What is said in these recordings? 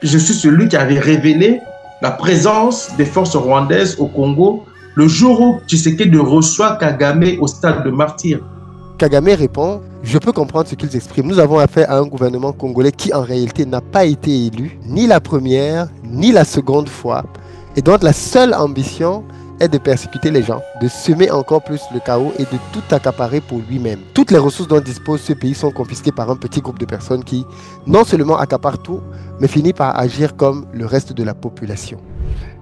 je suis celui qui avait révélé la présence des forces rwandaises au Congo le jour où Tshisekedi reçoit Kagame au stade de Martyr. Kagame répond, je peux comprendre ce qu'ils expriment. Nous avons affaire à un gouvernement congolais qui en réalité n'a pas été élu, ni la première, ni la seconde fois, et dont la seule ambition est de persécuter les gens, de semer encore plus le chaos et de tout accaparer pour lui-même. Toutes les ressources dont dispose ce pays sont confisquées par un petit groupe de personnes qui non seulement accaparent tout, mais finit par agir comme le reste de la population.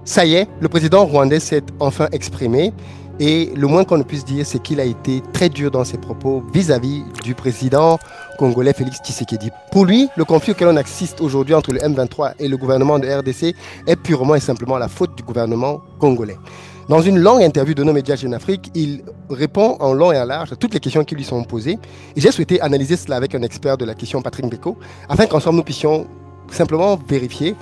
Ça y est, le président rwandais s'est enfin exprimé et le moins qu'on ne puisse dire, c'est qu'il a été très dur dans ses propos vis-à-vis du président congolais Félix Tshisekedi. Pour lui, le conflit auquel on assiste aujourd'hui entre le M23 et le gouvernement de RDC est purement et simplement la faute du gouvernement congolais. Dans une longue interview de nos médias Jeune Afrique, il répond en long et en large à toutes les questions qui lui sont posées. Et j'ai souhaité analyser cela avec un expert de la question, Patrick Beko, afin qu'ensemble nous puissions simplement vérifier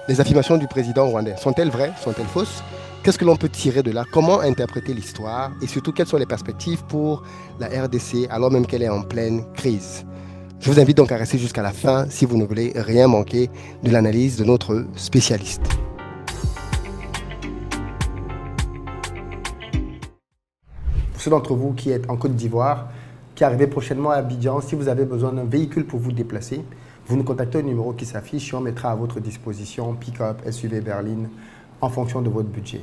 les affirmations du président rwandais. Sont-elles vraies? Sont-elles fausses? Qu'est-ce que l'on peut tirer de là? Comment interpréter l'histoire? Et surtout, quelles sont les perspectives pour la RDC alors même qu'elle est en pleine crise? Je vous invite donc à rester jusqu'à la fin si vous ne voulez rien manquer de l'analyse de notre spécialiste. Pour ceux d'entre vous qui êtes en Côte d'Ivoire, qui arrivez prochainement à Abidjan, si vous avez besoin d'un véhicule pour vous déplacer, vous nous contactez au numéro qui s'affiche et on mettra à votre disposition pick-up, SUV berline en fonction de votre budget.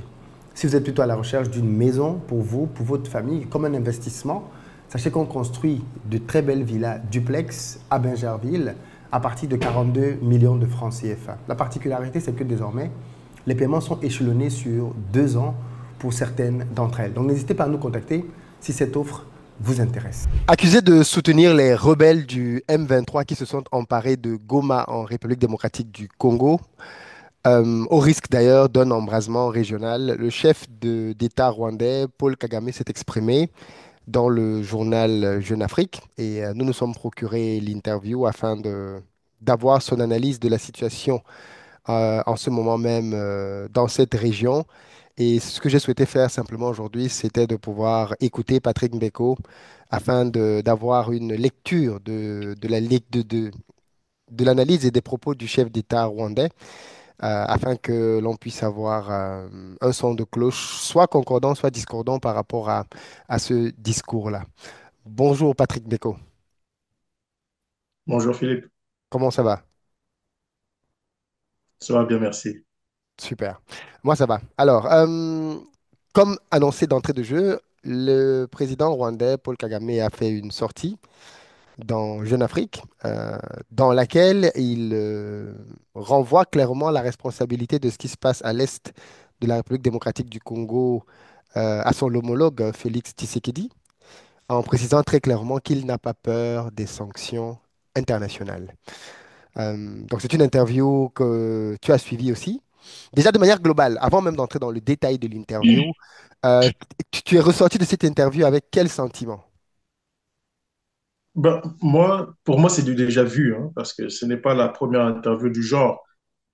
Si vous êtes plutôt à la recherche d'une maison pour vous, pour votre famille, comme un investissement, sachez qu'on construit de très belles villas duplex à Bingerville à partir de 42 millions de francs CFA. La particularité, c'est que désormais, les paiements sont échelonnés sur 2 ans pour certaines d'entre elles. Donc n'hésitez pas à nous contacter si cette offre vous intéresse. Accusé de soutenir les rebelles du M23 qui se sont emparés de Goma en République démocratique du Congo, au risque d'ailleurs d'un embrasement régional, le chef d'État rwandais, Paul Kagame, s'est exprimé dans le journal Jeune Afrique et nous nous sommes procuré l'interview afin d'avoir son analyse de la situation en ce moment même dans cette région. Et ce que j'ai souhaité faire simplement aujourd'hui, c'était de pouvoir écouter Patrick Mbeko afin d'avoir une lecture de l'analyse et des propos du chef d'État rwandais, afin que l'on puisse avoir un son de cloche, soit concordant, soit discordant par rapport à ce discours-là. Bonjour Patrick Mbeko, Bonjour Philippe, comment ça va? ça va bien, merci. Super. Moi, ça va. Alors, comme annoncé d'entrée de jeu, le président rwandais Paul Kagame a fait une sortie dans Jeune Afrique, dans laquelle il renvoie clairement la responsabilité de ce qui se passe à l'est de la République démocratique du Congo à son homologue Félix Tshisekedi, en précisant très clairement qu'il n'a pas peur des sanctions internationales. Donc c'est une interview que tu as suivie aussi. Déjà de manière globale, avant même d'entrer dans le détail de l'interview, euh, tu es ressorti de cette interview avec quel sentiment? Pour moi, c'est du déjà vu, hein, parce que ce n'est pas la première interview du genre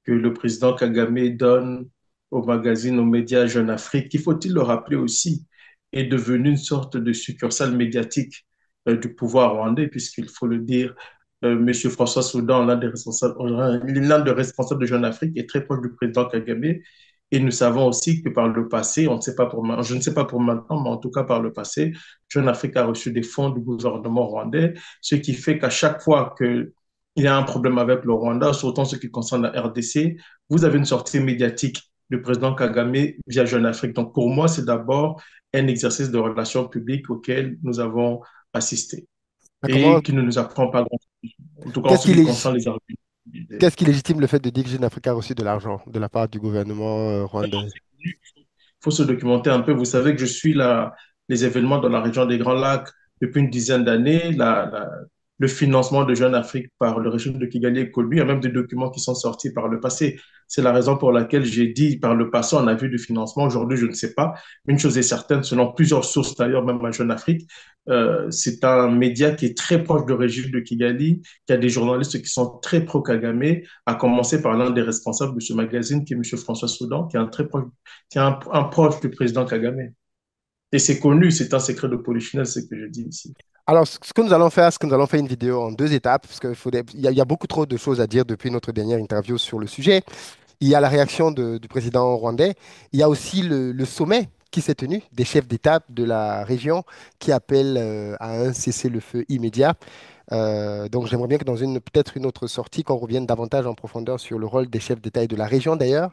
que le président Kagame donne au magazine, aux médias Jeune Afrique, qui, faut-il le rappeler aussi, est devenu une sorte de succursale médiatique du pouvoir rwandais, puisqu'il faut le dire, M. François Soudan, l'un des responsables de Jeune Afrique, est très proche du président Kagame. Et nous savons aussi que par le passé, on ne sait pas je ne sais pas pour maintenant, mais en tout cas par le passé, Jeune Afrique a reçu des fonds du gouvernement rwandais, ce qui fait qu'à chaque fois que il y a un problème avec le Rwanda, surtout en ce qui concerne la RDC. Vous avez une sortie médiatique du président Kagame via Jeune Afrique. Donc, pour moi, c'est d'abord un exercice de relations publiques auquel nous avons assisté Comment, et qui ne nous apprend pas grand-chose. En tout cas, en qu'est-ce ce qui, qui lég- concerne les arguments. qu'est-ce qui légitime le fait de dire que Jeune Afrique a reçu de l'argent de la part du gouvernement rwandais? Il faut se documenter un peu. Vous savez que je suis les événements dans la région des Grands Lacs depuis une dizaine d'années. Le financement de Jeune Afrique par le régime de Kigali et Colby, il y a même des documents qui sont sortis par le passé. C'est la raison pour laquelle j'ai dit par le passé, on a vu du financement. Aujourd'hui, je ne sais pas. Mais une chose est certaine, selon plusieurs sources d'ailleurs, même à Jeune Afrique, c'est un média qui est très proche du régime de Kigali, qui a des journalistes qui sont très pro-Kagame, à commencer par l'un des responsables de ce magazine, qui est M. François Soudan, qui est un proche du président Kagame. Et c'est connu, c'est un secret de polichinelle, ce que je dis ici. Alors, ce que nous allons faire, c'est que nous allons faire une vidéo en deux étapes, parce qu'il y a beaucoup trop de choses à dire depuis notre dernière interview sur le sujet. Il y a la réaction du président rwandais. Il y a aussi le sommet qui s'est tenu des chefs d'État de la région qui appelle à un cessez-le-feu immédiat. Donc j'aimerais bien que dans peut-être une autre sortie, qu'on revienne davantage en profondeur sur le rôle des chefs d'État et de la région d'ailleurs.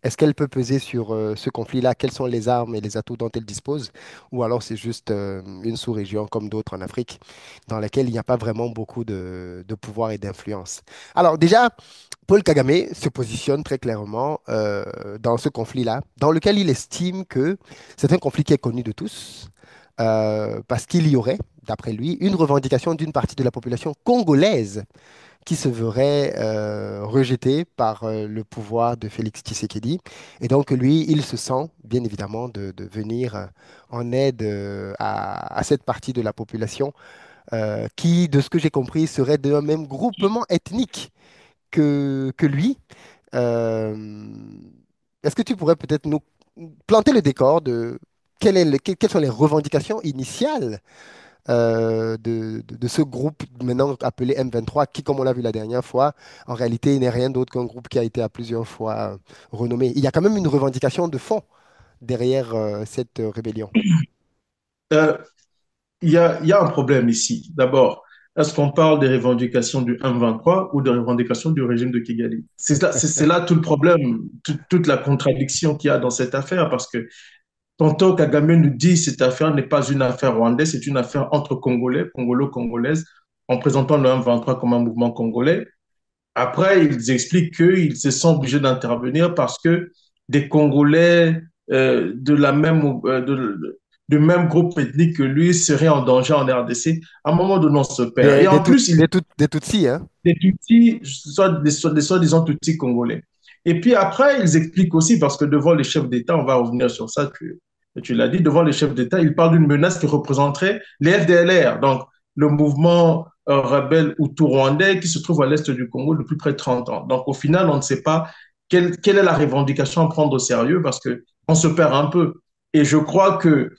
Est-ce qu'elle peut peser sur ce conflit-là? Quelles sont les armes et les atouts dont elle dispose? Ou alors c'est juste une sous-région comme d'autres en Afrique, dans laquelle il n'y a pas vraiment beaucoup de pouvoir et d'influence. Alors déjà, Paul Kagame se positionne très clairement dans ce conflit-là, dans lequel il estime que c'est un conflit qui est connu de tous, parce qu'il y aurait, d'après lui, une revendication d'une partie de la population congolaise qui se verrait rejetée par le pouvoir de Félix Tshisekedi. Et donc, lui, il se sent, bien évidemment, de venir en aide à cette partie de la population qui, de ce que j'ai compris, serait d'un même groupement ethnique que lui. Euh, Est-ce que tu pourrais peut-être nous planter le décor de quelles sont les revendications initiales de ce groupe maintenant appelé M23, qui, comme on l'a vu la dernière fois, en réalité n'est rien d'autre qu'un groupe qui a été à plusieurs fois renommé. Il y a quand même une revendication de fond derrière cette rébellion. Euh, il y a un problème ici. D'abord, est-ce qu'on parle des revendications du M23 ou des revendications du régime de Kigali? C'est là tout le problème, toute la contradiction qu'il y a dans cette affaire, parce que tantôt Kagame nous dit que cette affaire n'est pas une affaire rwandaise, c'est une affaire entre Congolais, Congolo-Congolaises, en présentant le M23 comme un mouvement congolais. Après, ils expliquent qu'ils se sont obligés d'intervenir parce que des Congolais de la même, du même groupe ethnique que lui seraient en danger en RDC. À un moment donné, on se perd. Et en plus, Des Tutsis, hein? des Tutsis, des soi-disant Tutsis congolais. Et puis après, ils expliquent aussi, parce que devant les chefs d'État, on va revenir sur ça, tu l'as dit, devant les chefs d'État, ils parlent d'une menace qui représenterait les FDLR, donc le mouvement rebelle hutu-rwandais qui se trouve à l'est du Congo depuis près de 30 ans. Donc au final, on ne sait pas quelle est la revendication à prendre au sérieux parce qu'on se perd un peu. Et je crois que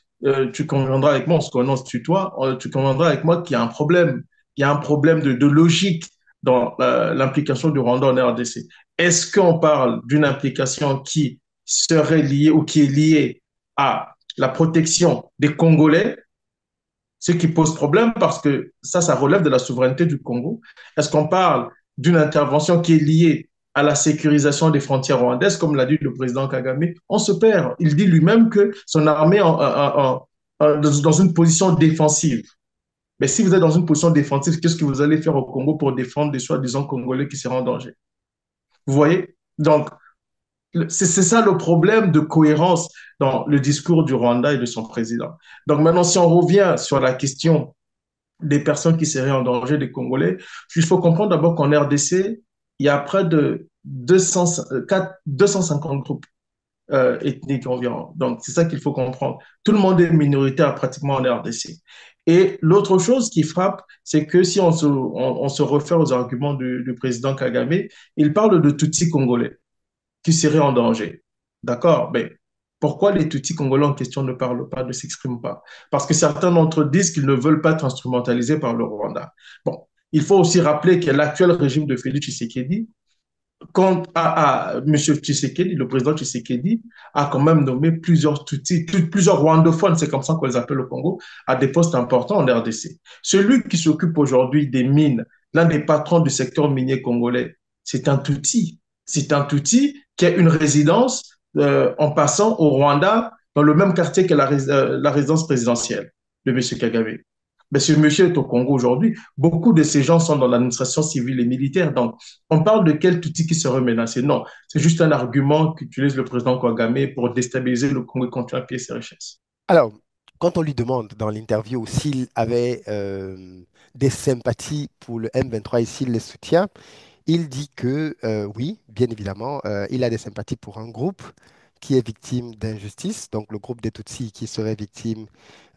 tu conviendras avec moi, on se connaît, on se tutoie, tu conviendras avec moi qu'il y a un problème. Il y a un problème de logique dans l'implication du Rwanda en RDC. Est-ce qu'on parle d'une implication qui serait liée ou qui est liée à la protection des Congolais, ce qui pose problème parce que ça relève de la souveraineté du Congo? Est-ce qu'on parle d'une intervention qui est liée à la sécurisation des frontières rwandaises, comme l'a dit le président Kagame? On se perd. Il dit lui-même que son armée est dans une position défensive. Mais si vous êtes dans une position défensive, qu'est-ce que vous allez faire au Congo pour défendre des soi-disant Congolais qui seraient en danger? Vous voyez? Donc, c'est ça le problème de cohérence dans le discours du Rwanda et de son président. Donc maintenant, si on revient sur la question des personnes qui seraient en danger, des Congolais, il faut comprendre d'abord qu'en RDC, il y a près de 250 groupes ethniques environ. Donc, c'est ça qu'il faut comprendre. Tout le monde est minoritaire pratiquement en RDC. Et l'autre chose qui frappe, c'est que si on se réfère aux arguments du président Kagame, il parle de Tutsis congolais qui seraient en danger. D'accord? Mais pourquoi les Tutsis congolais en question ne parlent pas, ne s'expriment pas? Parce que certains d'entre eux disent qu'ils ne veulent pas être instrumentalisés par le Rwanda. Bon, il faut aussi rappeler que l'actuel régime de Félix Tshisekedi quand M. Tshisekedi, le président Tshisekedi, a quand même nommé plusieurs Tutsis, plusieurs rwandophones, c'est comme ça qu'on les appelle au Congo, à des postes importants en RDC. Celui qui s'occupe aujourd'hui des mines, l'un des patrons du secteur minier congolais, c'est un Tutsi. C'est un Tutsi qui a une résidence en passant au Rwanda, dans le même quartier que la résidence présidentielle de M. Kagame. Mais ce monsieur est au Congo aujourd'hui. Beaucoup de ces gens sont dans l'administration civile et militaire. Donc, on parle de quel outil qui serait menacé. Non, c'est juste un argument qu'utilise le président Kagame pour déstabiliser le Congo et continuer à piller ses richesses. Alors, quand on lui demande dans l'interview s'il avait des sympathies pour le M23 et s'il les soutient, il dit que oui, bien évidemment, il a des sympathies pour un groupe qui est victime d'injustice, donc le groupe des Tutsis qui serait victime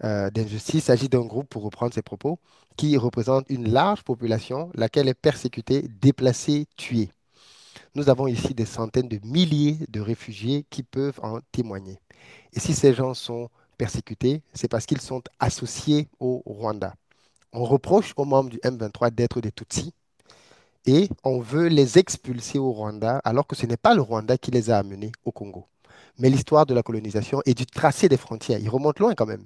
d'injustice. Il s'agit d'un groupe, pour reprendre ses propos, qui représente une large population, laquelle est persécutée, déplacée, tuée. Nous avons ici des centaines de milliers de réfugiés qui peuvent en témoigner. Et si ces gens sont persécutés, c'est parce qu'ils sont associés au Rwanda. On reproche aux membres du M23 d'être des Tutsis et on veut les expulser au Rwanda alors que ce n'est pas le Rwanda qui les a amenés au Congo. Mais l'histoire de la colonisation et du tracé des frontières, il remonte loin quand même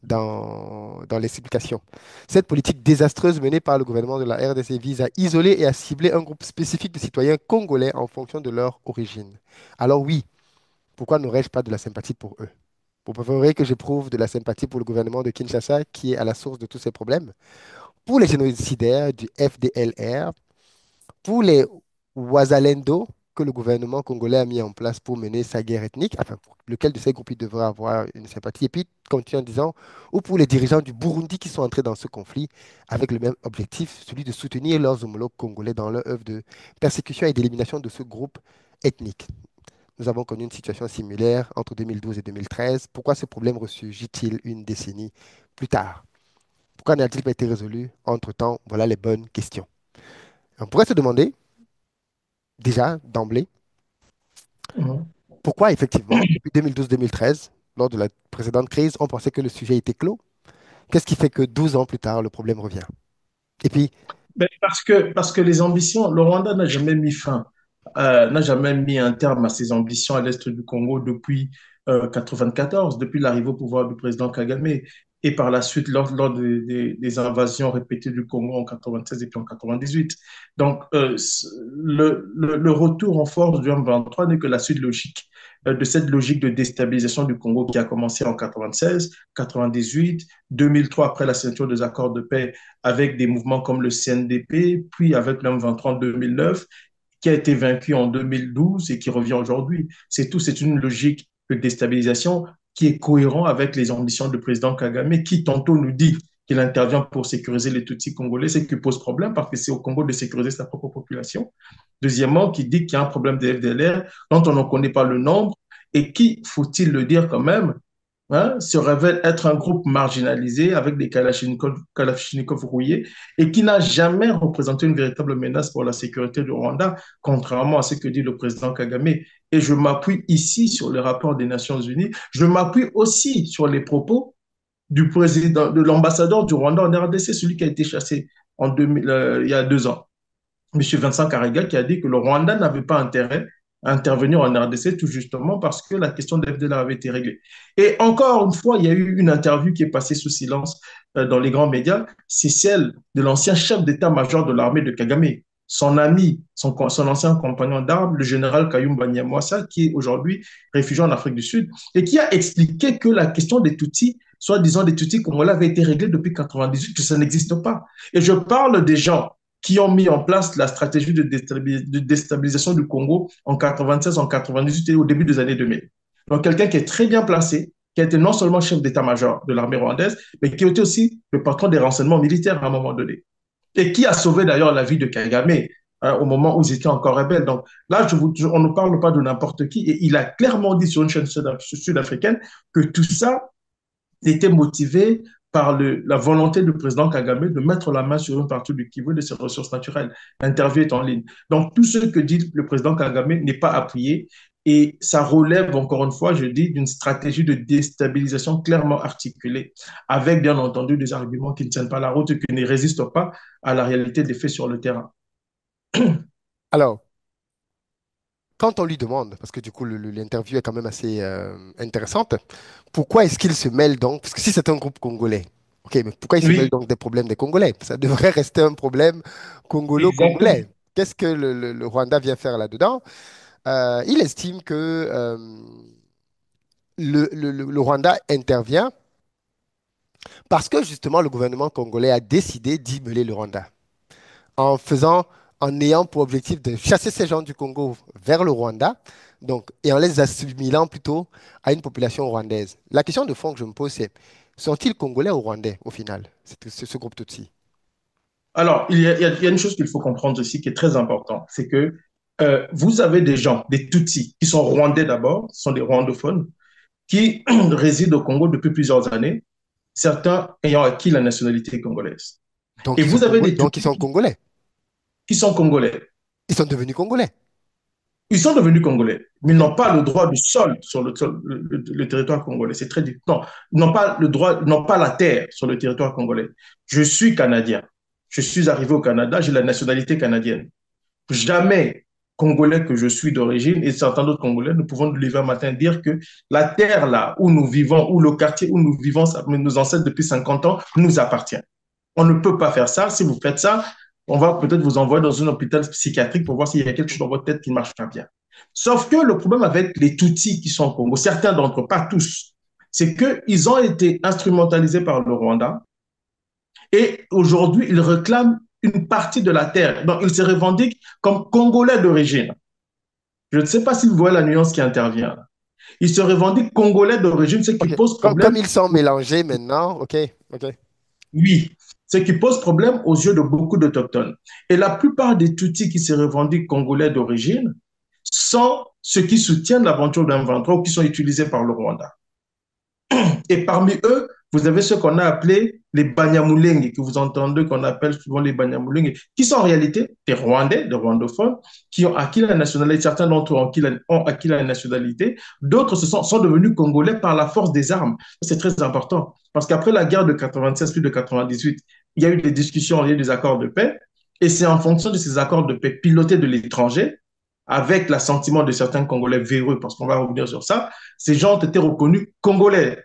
dans l'explication. Cette politique désastreuse menée par le gouvernement de la RDC vise à isoler et à cibler un groupe spécifique de citoyens congolais en fonction de leur origine. Alors oui, pourquoi n'aurais-je pas de la sympathie pour eux? Vous préférez que j'éprouve de la sympathie pour le gouvernement de Kinshasa qui est à la source de tous ces problèmes? Pour les génocidaires du FDLR, pour les Ouazalendo que le gouvernement congolais a mis en place pour mener sa guerre ethnique, enfin, pour lequel de ces groupes il devrait avoir une sympathie, et puis continue en disant, ou pour les dirigeants du Burundi qui sont entrés dans ce conflit avec le même objectif, celui de soutenir leurs homologues congolais dans leur œuvre de persécution et d'élimination de ce groupe ethnique. Nous avons connu une situation similaire entre 2012 et 2013. Pourquoi ce problème ressurgit-il une décennie plus tard? Pourquoi n'a-t-il pas été résolu entre-temps? Voilà les bonnes questions. On pourrait se demander, déjà d'emblée, Mhm. pourquoi effectivement, depuis 2012-2013, lors de la précédente crise, on pensait que le sujet était clos? Qu'est-ce qui fait que 12 ans plus tard, le problème revient? Et puis, Ben, parce que les ambitions, le Rwanda n'a jamais mis fin, n'a jamais mis un terme à ses ambitions à l'est du Congo depuis 94, depuis l'arrivée au pouvoir du président Kagame, et par la suite lors des invasions répétées du Congo en 96 et puis en 98. Donc, le retour en force du M23 n'est que la suite logique de cette logique de déstabilisation du Congo qui a commencé en 96, 98, 2003 après la signature des accords de paix avec des mouvements comme le CNDP, puis avec l'homme 23 en 2009, qui a été vaincu en 2012 et qui revient aujourd'hui. C'est tout, c'est une logique de déstabilisation qui est cohérent avec les ambitions du président Kagame, qui tantôt nous dit qu'il intervient pour sécuriser les Tutsis congolais, ce qui pose problème parce que c'est au Congo de sécuriser sa propre population. Deuxièmement, qui dit qu'il y a un problème de FDLR dont on ne connaît pas le nombre et qui, faut-il le dire quand même, se révèle être un groupe marginalisé avec des Kalachnikov rouillés et qui n'a jamais représenté une véritable menace pour la sécurité du Rwanda, contrairement à ce que dit le président Kagame. Et je m'appuie ici sur le rapport des Nations Unies. Je m'appuie aussi sur les propos du président, de l'ambassadeur du Rwanda en RDC, celui qui a été chassé il y a 2 ans. M. Vincent Karega, qui a dit que le Rwanda n'avait pas intérêt à intervenir en RDC tout justement parce que la question de FDLR avait été réglée. Et encore une fois, il y a eu une interview qui est passée sous silence dans les grands médias, c'est celle de l'ancien chef d'état-major de l'armée de Kagame, son ami, son ancien compagnon d'armes, le général Kayumba Nyamwasa, qui est aujourd'hui réfugié en Afrique du Sud, et qui a expliqué que la question des Tutsis, soi-disant des Tutsis congolais, avait été réglée depuis 1998, que ça n'existe pas. Et je parle des gens qui ont mis en place la stratégie de déstabilisation du Congo en 96, en 98 et au début des années 2000. Donc, quelqu'un qui est très bien placé, qui a été non seulement chef d'état-major de l'armée rwandaise, mais qui a été aussi le patron des renseignements militaires à un moment donné. Et qui a sauvé d'ailleurs la vie de Kagame au moment où ils étaient encore rebelles. Donc là, on ne parle pas de n'importe qui. Et il a clairement dit sur une chaîne sud-africaine que tout ça était motivé par la volonté du président Kagame de mettre la main sur une partie du Kivu de ses ressources naturelles. L'interview est en ligne. Donc, tout ce que dit le président Kagame n'est pas appuyé et ça relève, encore une fois, je dis, d'une stratégie de déstabilisation clairement articulée, avec bien entendu des arguments qui ne tiennent pas la route et qui ne résistent pas à la réalité des faits sur le terrain. alors, quand on lui demande, parce que du coup, l'interview est quand même assez intéressante, pourquoi est-ce qu'il se mêle donc? Parce que si c'est un groupe congolais, ok, mais pourquoi il se mêle Oui, donc des problèmes des Congolais? Ça devrait rester un problème exactement. congolo-congolais. Qu'est-ce que le Rwanda vient faire là-dedans? Il estime que le Rwanda intervient parce que justement le gouvernement congolais a décidé d'immoler le Rwanda en faisant, en ayant pour objectif de chasser ces gens du Congo vers le Rwanda, donc, et en les assimilant plutôt à une population rwandaise. La question de fond que je me pose, c'est sont-ils congolais ou rwandais au final, ce groupe Tutsi? Alors, il y a une chose qu'il faut comprendre aussi qui est très importante, c'est que vous avez des gens, des Tutsis, qui sont rwandais d'abord, sont des rwandophones, qui résident au Congo depuis plusieurs années, certains ayant acquis la nationalité congolaise. Et vous avez des Donc ils Tutsis sont congolais. qui sont congolais. Ils sont devenus congolais. Ils sont devenus Congolais, mais ils n'ont pas le droit du sol sur le territoire congolais. C'est très difficile. Non, ils n'ont pas le droit, ils n'ont pas la terre sur le territoire congolais. Je suis Canadien. Je suis arrivé au Canada, j'ai la nationalité canadienne. Jamais Congolais que je suis d'origine et certains d'autres Congolais, nous pouvons nous lever un matin et dire que la terre là où nous vivons, ou le quartier où nous vivons, nos ancêtres depuis 50 ans, nous appartient. On ne peut pas faire ça. Si vous faites ça, on va peut-être vous envoyer dans un hôpital psychiatrique pour voir s'il y a quelque chose dans votre tête qui ne marche pas bien. Sauf que le problème avec les Tutsis qui sont au Congo, certains d'entre eux, pas tous, c'est qu'ils ont été instrumentalisés par le Rwanda et aujourd'hui, ils réclament une partie de la terre. Donc, ils se revendiquent comme Congolais d'origine. Je ne sais pas si vous voyez la nuance qui intervient. Ils se revendiquent Congolais d'origine, ce qui Ok. pose Comme problème. ils sont mélangés maintenant, ok, ok. Oui, ce qui pose problème aux yeux de beaucoup d'Autochtones. Et la plupart des Tutsis qui se revendiquent Congolais d'origine sont ceux qui soutiennent l'aventure d'un 23 ou qui sont utilisés par le Rwanda. Et parmi eux, vous avez ceux qu'on a appelés les Banyamulenge, que vous entendez qu'on appelle souvent les Banyamulenge, qui sont en réalité des Rwandais, des rwandophones, qui ont acquis la nationalité. Certains d'entre eux ont acquis la nationalité, d'autres sont devenus Congolais par la force des armes. C'est très important, parce qu'après la guerre de 96 puis de 98, il y a eu des discussions, il y a eu des accords de paix, et c'est en fonction de ces accords de paix pilotés de l'étranger, avec l'assentiment de certains Congolais véreux, parce qu'on va revenir sur ça, ces gens ont été reconnus Congolais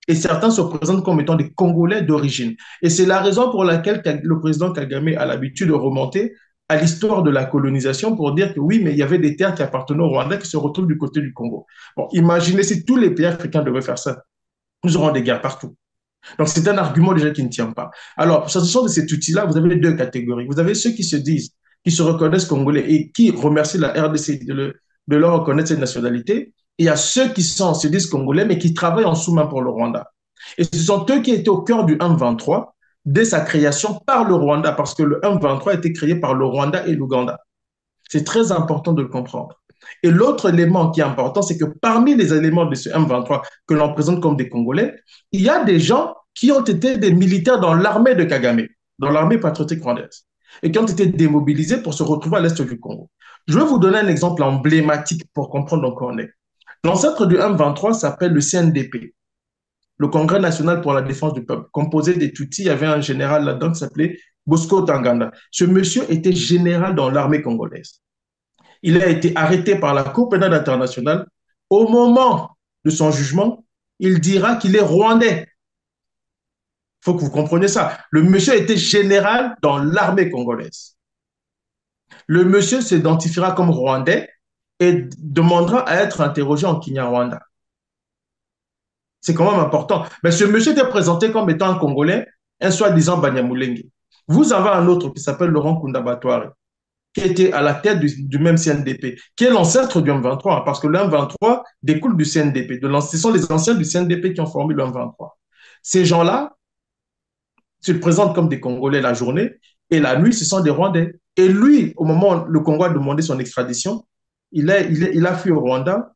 et certains se présentent comme étant des Congolais d'origine. Et c'est la raison pour laquelle le président Kagame a l'habitude de remonter à l'histoire de la colonisation pour dire que oui, mais il y avait des terres qui appartenaient au Rwanda qui se retrouvent du côté du Congo. Bon, imaginez si tous les pays africains devaient faire ça. Nous aurons des guerres partout. Donc, c'est un argument déjà qui ne tient pas. Alors, s'agissant de cet outil-là, vous avez deux catégories. Vous avez ceux qui se disent, qui se reconnaissent congolais et qui remercient la RDC de leur reconnaître cette nationalité. Et il y a ceux qui se disent congolais, mais qui travaillent en sous-main pour le Rwanda. Et ce sont eux qui étaient au cœur du 1-23 dès sa création par le Rwanda, parce que le 1-23 a été créé par le Rwanda et l'Ouganda. C'est très important de le comprendre. Et l'autre élément qui est important, c'est que parmi les éléments de ce M23 que l'on présente comme des Congolais, il y a des gens qui ont été des militaires dans l'armée de Kagame, dans l'armée patriotique rwandaise, et qui ont été démobilisés pour se retrouver à l'est du Congo. Je vais vous donner un exemple emblématique pour comprendre où on est. L'ancêtre du M23 s'appelle le CNDP, le Congrès national pour la défense du peuple, composé des Tutsis. Il y avait un général là-dedans qui s'appelait Bosco Tanganda. Ce monsieur était général dans l'armée congolaise. Il a été arrêté par la Cour pénale internationale. Au moment de son jugement, il dira qu'il est rwandais. Il faut que vous compreniez ça. Le monsieur était général dans l'armée congolaise. Le monsieur s'identifiera comme rwandais et demandera à être interrogé en Kinyarwanda. C'est quand même important. Mais ce monsieur était présenté comme étant un Congolais, un soi-disant Banyamulenge. Vous avez un autre qui s'appelle Laurent Kundabatware, qui était à la tête du même CNDP, qui est l'ancêtre du M23, parce que le M23 découle du CNDP. Ce sont les anciens du CNDP qui ont formé le M23. Ces gens-là se présentent comme des Congolais la journée, et la nuit, ce sont des Rwandais. Et lui, au moment où le Congo a demandé son extradition, il a fui au Rwanda,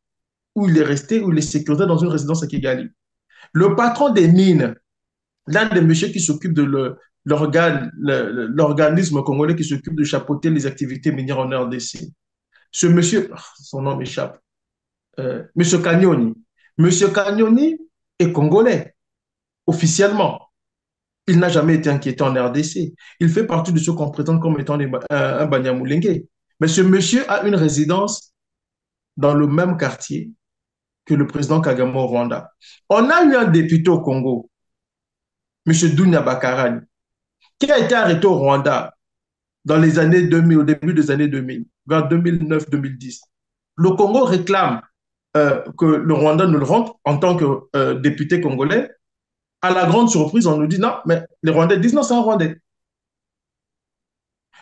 où il est resté, où il est sécurisé dans une résidence à Kigali. Le patron des mines, l'un des messieurs qui s'occupe de l'organisme congolais qui s'occupe de chapeauter les activités minières en RDC. Ce monsieur, son nom m'échappe, monsieur Cagnoni. Monsieur Cagnoni est congolais, officiellement. Il n'a jamais été inquiété en RDC. Il fait partie de ceux qu'on présente comme étant un Banyamulenge. Mais ce monsieur a une résidence dans le même quartier que le président Kagame au Rwanda. On a eu un député au Congo, monsieur Dounia Bakarani, qui a été arrêté au Rwanda dans les années 2000, au début des années 2000, vers 2009-2010. Le Congo réclame que le Rwanda nous le rende en tant que député congolais. À la grande surprise, on nous dit non, mais les Rwandais disent non, c'est un Rwandais.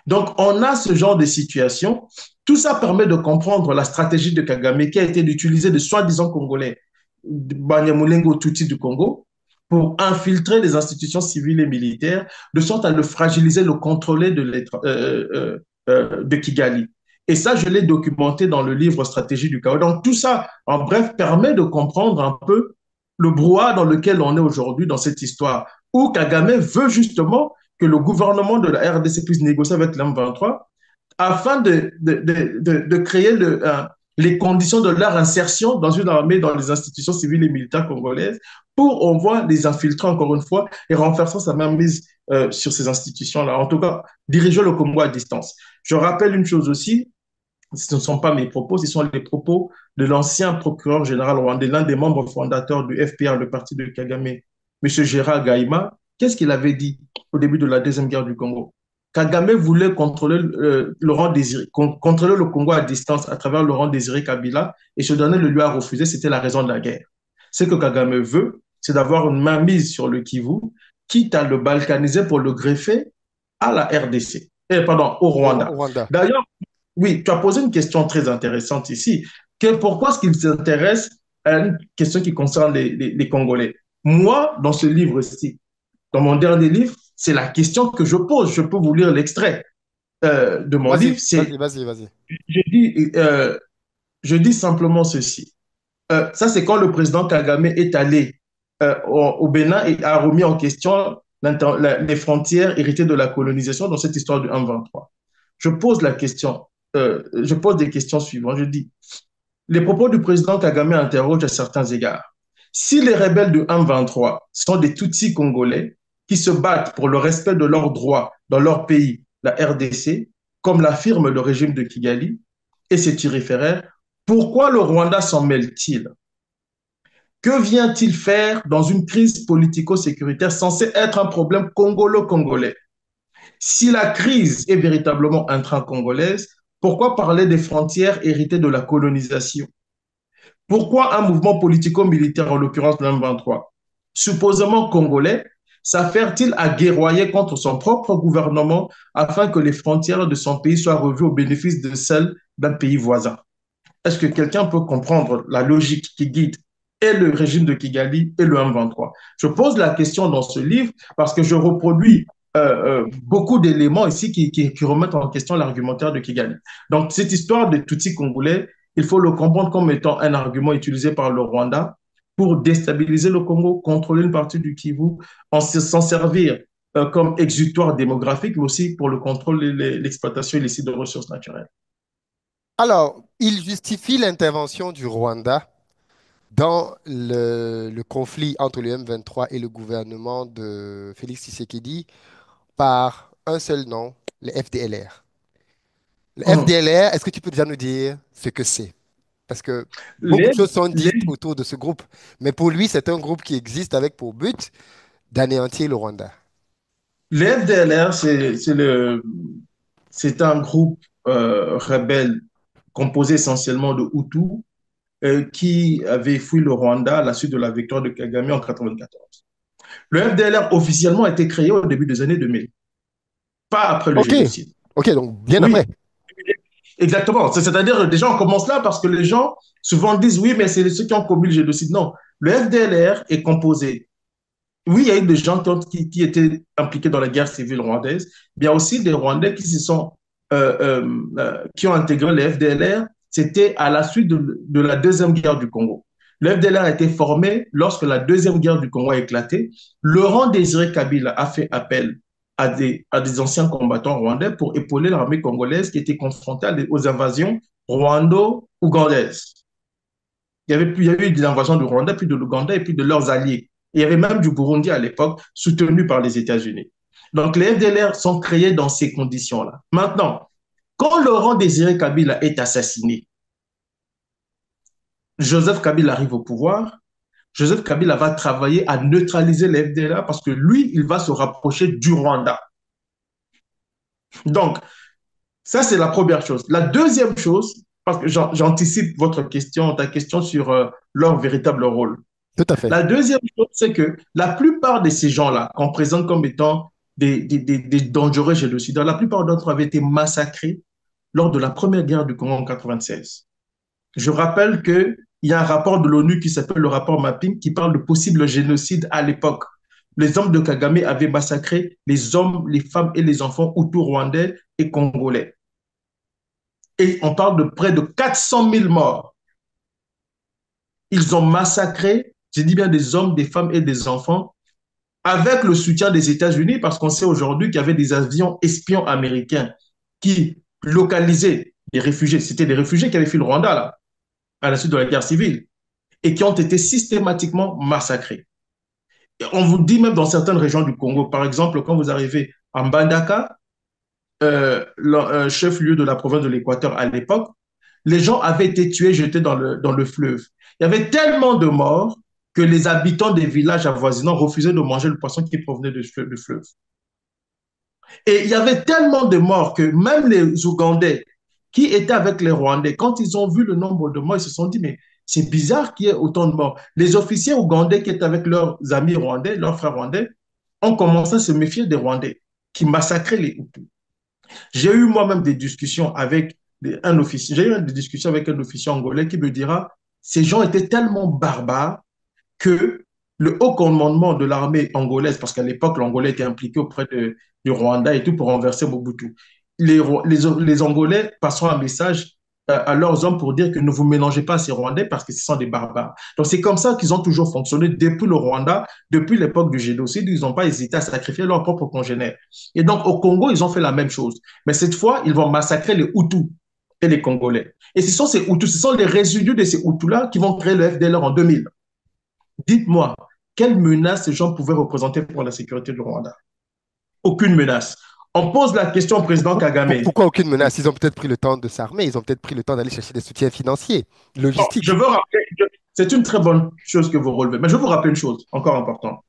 Donc, on a ce genre de situation. Tout ça permet de comprendre la stratégie de Kagame qui a été d'utiliser des soi-disant Congolais, Banyamulengo Tutsi du Congo, pour infiltrer les institutions civiles et militaires, de sorte à le fragiliser, le contrôler de Kigali. Et ça, je l'ai documenté dans le livre Stratégie du chaos. Donc, tout ça, en bref, permet de comprendre un peu le brouhaha dans lequel on est aujourd'hui dans cette histoire, où Kagame veut justement que le gouvernement de la RDC puisse négocier avec l'M23 afin de créer les conditions de leur insertion dans une armée, dans les institutions civiles et militaires congolaises, pour, on voit, les infiltrer encore une fois et renforcer sa mainmise sur ces institutions-là. En tout cas, diriger le Congo à distance. Je rappelle une chose aussi, ce ne sont pas mes propos, ce sont les propos de l'ancien procureur général rwandais, l'un des membres fondateurs du FPR, le parti de Kagame, M. Gérard Gaïma. Qu'est-ce qu'il avait dit au début de la Deuxième Guerre du Congo? Kagame voulait contrôler, Laurent Désiré, contrôler le Congo à distance à travers Laurent Désiré Kabila, et ce dernier le lui a refusé, c'était la raison de la guerre. Ce que Kagame veut, c'est d'avoir une mainmise sur le Kivu, quitte à le balkaniser pour le greffer à la RDC, pardon, au Au Rwanda. Rwanda. D'ailleurs, oui, tu as posé une question très intéressante ici. Pourquoi est-ce qu'il s'intéresse à une question qui concerne les Congolais? Moi, dans ce livre-ci, dans mon dernier livre, c'est la question que je pose. Je peux vous lire l'extrait de mon livre. Vas-y, vas-y, vas-y, vas-y. Je dis, euh, je dis simplement ceci. Ça, c'est quand le président Kagame est allé au Bénin et a remis en question les frontières héritées de la colonisation dans cette histoire du 1-23. Je pose la question, je pose des questions suivantes. Je dis, les propos du président Kagame interrogent à certains égards. Si les rebelles de 1-23 sont des Tutsis congolais qui se battent pour le respect de leurs droits dans leur pays, la RDC, comme l'affirme le régime de Kigali et ses turiféraires, pourquoi le Rwanda s'en mêle-t-il? Que vient-il faire dans une crise politico-sécuritaire censée être un problème congolo-congolais? Si la crise est véritablement intra-congolaise, pourquoi parler des frontières héritées de la colonisation? Pourquoi un mouvement politico-militaire, en l'occurrence le M23, supposément congolais, s'affaire-t-il à guerroyer contre son propre gouvernement afin que les frontières de son pays soient revues au bénéfice de celles d'un pays voisin? Est-ce que quelqu'un peut comprendre la logique qui guide et le régime de Kigali et le M23? Je pose la question dans ce livre parce que je reproduis beaucoup d'éléments ici qui remettent en question l'argumentaire de Kigali. Donc, cette histoire de Tutsi congolais, il faut le comprendre comme étant un argument utilisé par le Rwanda pour déstabiliser le Congo, contrôler une partie du Kivu, s'en servir comme exutoire démographique, mais aussi pour le contrôle et l'exploitation illicite de ressources naturelles. Alors, il justifie l'intervention du Rwanda dans le conflit entre le M23 et le gouvernement de Félix Tshisekedi par un seul nom, le FDLR. Le Hum. FDLR, est-ce que tu peux déjà nous dire ce que c'est? Parce que beaucoup Les, de choses sont dites les autour de ce groupe, mais pour lui, c'est un groupe qui existe avec pour but d'anéantir le Rwanda. Les FDLR, c'est un groupe rebelle composé essentiellement de Hutus qui avait fui le Rwanda à la suite de la victoire de Kagame en 1994. Le FDLR officiellement a été créé au début des années 2000, pas après le Ok, génocide. ok, donc bien après. Oui, exactement. C'est-à-dire, déjà, on commence là parce que les gens souvent disent oui, mais c'est ceux qui ont commis le génocide. Non, le FDLR est composé. Oui, il y a eu des gens qui étaient impliqués dans la guerre civile rwandaise. Il y a aussi des Rwandais qui ont intégré le FDLR. C'était à la suite de la Deuxième Guerre du Congo. Le FDLR a été formé lorsque la Deuxième Guerre du Congo a éclaté. Laurent Désiré Kabila a fait appel à des anciens combattants rwandais pour épauler l'armée congolaise qui était confrontée aux invasions rwando-ougandaises. Il y a eu des invasions du Rwanda, puis de l'Ouganda et puis de leurs alliés. Il y avait même du Burundi à l'époque, soutenu par les États-Unis. Donc les FDLR sont créés dans ces conditions-là. Maintenant, quand Laurent Désiré Kabila est assassiné, Joseph Kabila arrive au pouvoir. Joseph Kabila va travailler à neutraliser les FDLR parce que lui, il va se rapprocher du Rwanda. Donc, ça, c'est la première chose. La deuxième chose, parce que j'anticipe votre question, ta question sur leur véritable rôle. Tout à fait. La deuxième chose, c'est que la plupart de ces gens-là, qu'on présente comme étant des dangereux génocidaires, la plupart d'entre eux avaient été massacrés lors de la première guerre du Congo en 96. Je rappelle qu'il y a un rapport de l'ONU qui s'appelle le rapport Mapping qui parle de possible génocide à l'époque. Les hommes de Kagame avaient massacré les hommes, les femmes et les enfants hutus rwandais et congolais. Et on parle de près de 400 000 morts. Ils ont massacré, je dis bien des hommes, des femmes et des enfants avec le soutien des États-Unis, parce qu'on sait aujourd'hui qu'il y avait des avions espions américains qui localiser les réfugiés. C'était des réfugiés qui avaient fui le Rwanda, là, à la suite de la guerre civile, et qui ont été systématiquement massacrés. Et on vous dit même dans certaines régions du Congo, par exemple, quand vous arrivez à Mbandaka, un chef-lieu de la province de l'Équateur à l'époque, les gens avaient été tués, jetés dans le fleuve. Il y avait tellement de morts que les habitants des villages avoisinants refusaient de manger le poisson qui provenait du fleuve. Et il y avait tellement de morts que même les Ougandais qui étaient avec les Rwandais, quand ils ont vu le nombre de morts, ils se sont dit, mais c'est bizarre qu'il y ait autant de morts. Les officiers ougandais qui étaient avec leurs amis rwandais, leurs frères rwandais, ont commencé à se méfier des Rwandais qui massacraient les Hutus. J'ai eu moi-même des discussions avec un officier, j'ai eu des discussions avec un officier angolais qui me dira, ces gens étaient tellement barbares que le haut commandement de l'armée angolaise, parce qu'à l'époque, l'Angolais était impliqué auprès du Rwanda et tout pour renverser Mobutu. Les Angolais passeront un message à leurs hommes pour dire que ne vous mélangez pas à ces Rwandais parce que ce sont des barbares. Donc c'est comme ça qu'ils ont toujours fonctionné depuis le Rwanda, depuis l'époque du génocide, ils n'ont pas hésité à sacrifier leurs propres congénères. Et donc au Congo, ils ont fait la même chose. Mais cette fois, ils vont massacrer les Hutus et les Congolais. Et ce sont ces Hutus, ce sont les résidus de ces Hutus-là qui vont créer le FDLR en 2000. Dites-moi, quelle menace ces gens pouvaient représenter pour la sécurité du Rwanda? Aucune menace. On pose la question au président Kagame. Pourquoi aucune menace? Ils ont peut-être pris le temps de s'armer, ils ont peut-être pris le temps d'aller chercher des soutiens financiers, Bon, je logistiques. veux rappeler, c'est une très bonne chose que vous relevez, mais je veux vous rappeler une chose encore importante.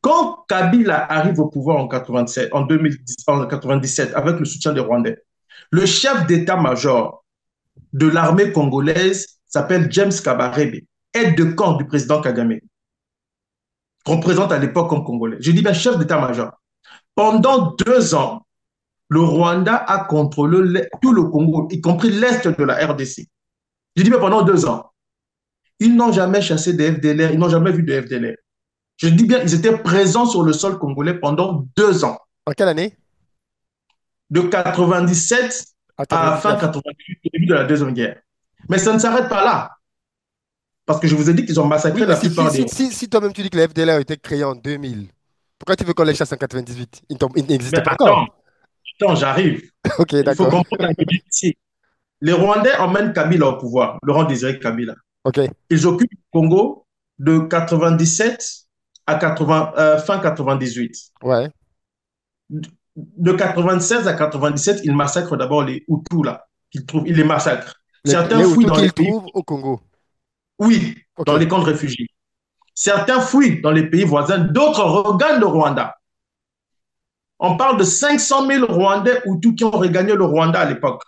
Quand Kabila arrive au pouvoir en 87, en 2010, en 97, avec le soutien des Rwandais, le chef d'état-major de l'armée congolaise s'appelle James Kabarebe, aide de camp du président Kagame, qu'on présente à l'époque comme Congolais. Je dis bien chef d'état-major. Pendant 2 ans, le Rwanda a contrôlé tout le Congo, y compris l'Est de la RDC. Je dis bien pendant 2 ans. Ils n'ont jamais chassé des FDLR, ils n'ont jamais vu de FDLR. Je dis bien, ils étaient présents sur le sol congolais pendant 2 ans, En quelle année? de 97 En à fin 99. 88, au début de la Deuxième Guerre. Mais ça ne s'arrête pas là, parce que je vous ai dit qu'ils ont Oui, massacré mais la plupart des... si toi-même tu dis que la FDLR a été créée en 2000, pourquoi tu veux qu'on les chasse en 98? Ils Mais n'existaient pas encore. attends, j'arrive. Ok, Il faut d'accord. comprendre la logique ici. Les Rwandais emmènent Kabila au pouvoir, Laurent Désiré Kabila. Ok, Ils occupent le Congo de 97 à 80, fin 98. ouais. De 96 à 97, ils massacrent d'abord les Hutus, là, qu'ils trouvent, ils les massacrent. Certains Les fuient Hutus dans les qu'ils pays, trouvent au Congo. oui, Ok, dans les camps de réfugiés. Certains fuient dans les pays voisins, d'autres regagnent le Rwanda. On parle de 500 000 Rwandais Hutus qui ont regagné le Rwanda à l'époque.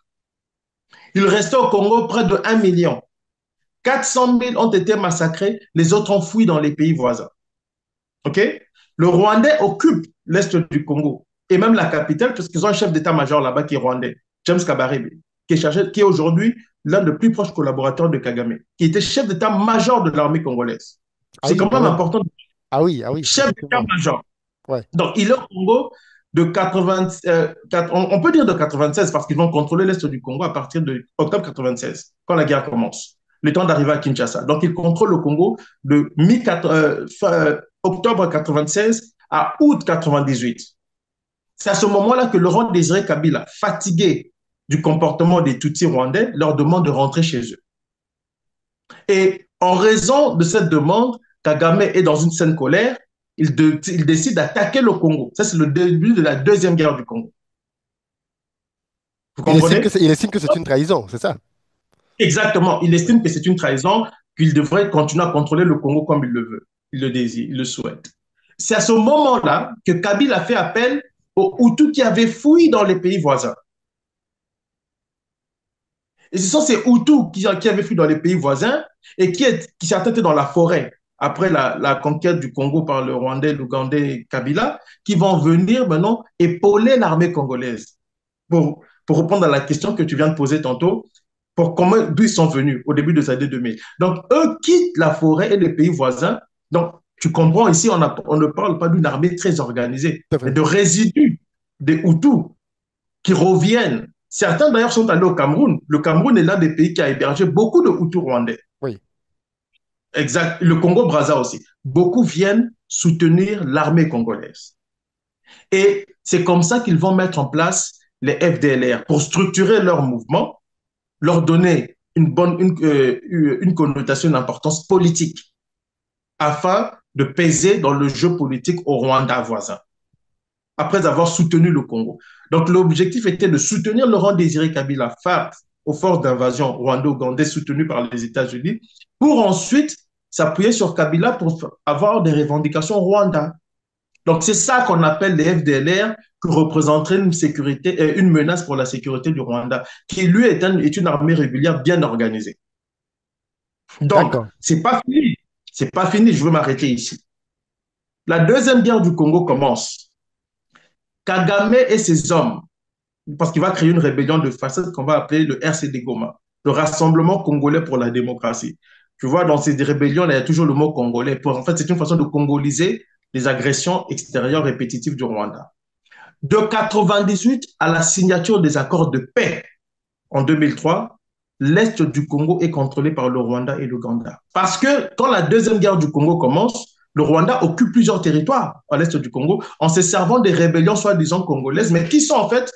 Il restait au Congo près de 1 million. 400 000 ont été massacrés, les autres ont fui dans les pays voisins. OK? Le Rwandais occupe l'est du Congo et même la capitale, parce qu'ils ont un chef d'état-major là-bas qui est rwandais, James Kabarebe, qui est aujourd'hui l'un des plus proches collaborateurs de Kagame, qui était chef d'état-major de l'armée congolaise. ah C'est oui, quand quand même même. important. Ah oui, Chef effectivement. d'état-major. Ouais, Donc, il est au Congo de 80, on peut dire de 96 parce qu'ils vont contrôler l'est du Congo à partir de octobre 96, quand la guerre commence, le temps d'arriver à Kinshasa. Donc, ils contrôlent le Congo de octobre 96 à août 98. C'est à ce moment-là que Laurent Désiré Kabila, fatigué du comportement des Tutsis rwandais, leur demande de rentrer chez eux. Et en raison de cette demande, Kagame est dans une saine colère. Il décide d'attaquer le Congo. Ça, c'est le début de la deuxième guerre du Congo. Vous comprenez? il estime que c'est une trahison, c'est ça? Exactement. Il Oui. estime que c'est une trahison, qu'il devrait continuer à contrôler le Congo comme il le veut. Il le désire, il le souhaite. C'est à ce moment-là que Kabila a fait appel aux Hutus qui avaient fui dans les pays voisins. Et ce sont ces Hutus qui avaient fui dans les pays voisins et qui certains étaient dans la forêt après la conquête du Congo par le Rwandais, l'Ougandais, Kabila, qui vont venir maintenant épauler l'armée congolaise. Pour répondre à la question que tu viens de poser tantôt, d'où ils sont venus au début des années 2000. Donc, eux quittent la forêt et les pays voisins. Donc, tu comprends, ici, on ne parle pas d'une armée très organisée, C'est mais vrai. de résidus des Hutus qui reviennent. Certains d'ailleurs sont allés au Cameroun. Le Cameroun est l'un des pays qui a hébergé beaucoup de Hutus rwandais. Oui. Exact. Le Congo-Brazza aussi. Beaucoup viennent soutenir l'armée congolaise. Et c'est comme ça qu'ils vont mettre en place les FDLR, pour structurer leur mouvement, leur donner une connotation, une importance politique, afin de peser dans le jeu politique au Rwanda voisin, après avoir soutenu le Congo. Donc l'objectif était de soutenir Laurent Désiré Kabila face aux forces d'invasion rwando-ougandaises soutenues par les États-Unis, pour ensuite s'appuyer sur Kabila pour avoir des revendications Rwanda. Donc c'est ça qu'on appelle les FDLR, que représenterait une sécurité, une menace pour la sécurité du Rwanda, qui lui est une armée régulière bien organisée. Donc, D'accord. c'est pas fini. C'est pas fini, je veux m'arrêter ici. La deuxième guerre du Congo commence. Kagame et ses hommes, parce qu'il va créer une rébellion de facette qu'on va appeler le RCD Goma, le Rassemblement congolais pour la démocratie. Tu vois, dans ces rébellions, il y a toujours le mot congolais. En fait, c'est une façon de congoliser les agressions extérieures répétitives du Rwanda. De 98 à la signature des accords de paix en 2003, l'Est du Congo est contrôlé par le Rwanda et l'Ouganda. Parce que quand la deuxième guerre du Congo commence, le Rwanda occupe plusieurs territoires à l'Est du Congo en se servant des rébellions soi-disant congolaises, mais qui sont en fait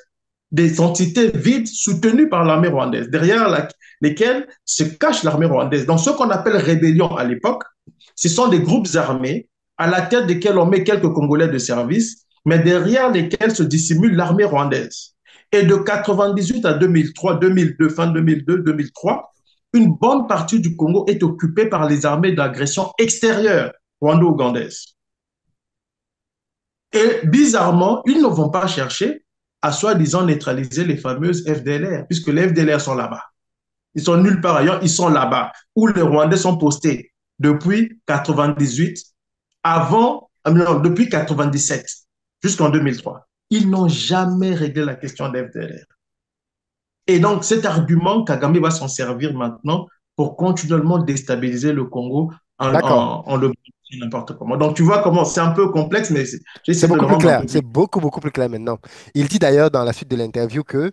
des entités vides soutenues par l'armée rwandaise, derrière lesquelles se cache l'armée rwandaise. Donc, ce qu'on appelle rébellion à l'époque, ce sont des groupes armés à la tête desquels on met quelques Congolais de service, mais derrière lesquels se dissimule l'armée rwandaise. Et de 98 à 2003, 2002, fin 2002, 2003, une bonne partie du Congo est occupée par les armées d'agression extérieure rwando-ougandaises. Et bizarrement, ils ne vont pas chercher à soi-disant neutraliser les fameuses FDLR, puisque les FDLR sont là-bas. Ils sont nulle part ailleurs, ils sont là-bas, où les Rwandais sont postés depuis 98, non, depuis 97 jusqu'en 2003. Ils n'ont jamais réglé la question des FDLR. Et donc, cet argument, Kagame va s'en servir maintenant pour continuellement déstabiliser le Congo D'accord. en le n'importe comment. Donc, tu vois comment c'est un peu complexe, mais C'est j'essaie de le beaucoup plus rendre un clair. peu C'est plus. beaucoup, beaucoup plus clair maintenant. Il dit d'ailleurs dans la suite de l'interview que